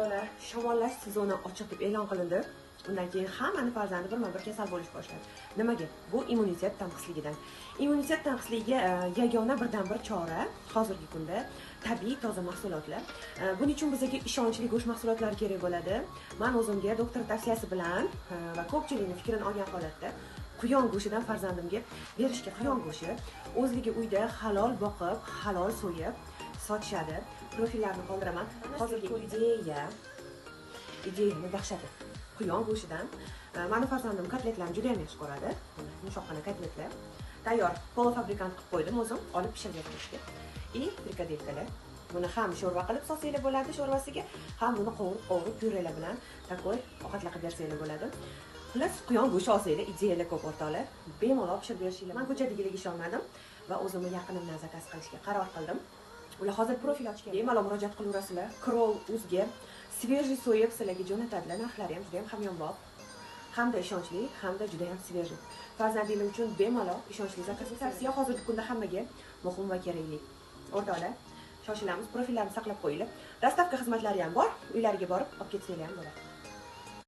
o'rtoqlar, shamollash sezoni ochiq deb e'lon qilindi. Undan keyin hammani farzandi birma-bir kasal bo'lish boshladi. Nimaga? Bu immunitet tanqisligidan. Immunitet tanqisligiga yagona birdan-bir chora hozirgi kunda tabiiy toza mahsulotlar. Buning uchun bizga ishonchli go'sht mahsulotlari kerak bo'ladi. Men o'zimga doktor tavsiyasi bilan va ko'pchilikning fikrini olgan holatda quyon go'shtidan farzandimga berishga quyon go'shti o'zligi uyda halol boqib, halol so'yib sotishadi. Profillarni qoldiraman. Hozirgi ideyani dahshati. Quyon go'shtidan meni farzandim kotletlarni juda ham yaxshi ko'radi. Mushoqqina kotletlar. Tayyor polofabrikant qilib qo'ydim o'zim, olib pishirib berishga. Frikadelkalar. Buni ham sho'rva qilib solsanglar bo'ladi sho'rvasiga, ham buni qovurib pyurelar bilan takoy ovqatlar qilib bersanglar bo'ladi. Xullas, quyon go'shti olsanglar ideyalar ko'p o'rtoqlar. Bemalol pishirib berishinglar. Men ko'chadagilarga ishonmadim va o'zimni yaqinimdan zakaz qilishga qaror qildim. Ular hozir profil ochgan. Bemalol murojaat qilaverasizlar. Krol uzga svejiy so'yib sizlarga jo'natadilar. Narxlari ham juda ham hamyonbop, hamda ishonchli, hamda juda ham svejiy. Farzandinglar uchun bemalol ishonchli zakaz tavsiya hozirgi kunda hammaga muhim va kerakli. O'rtoqlar, shoshilamiz, profillarni saqlab qo'yinglar. Dastavka xizmatlari ham bor. Uylariga borib olib ketsanglar ham bo'ladi.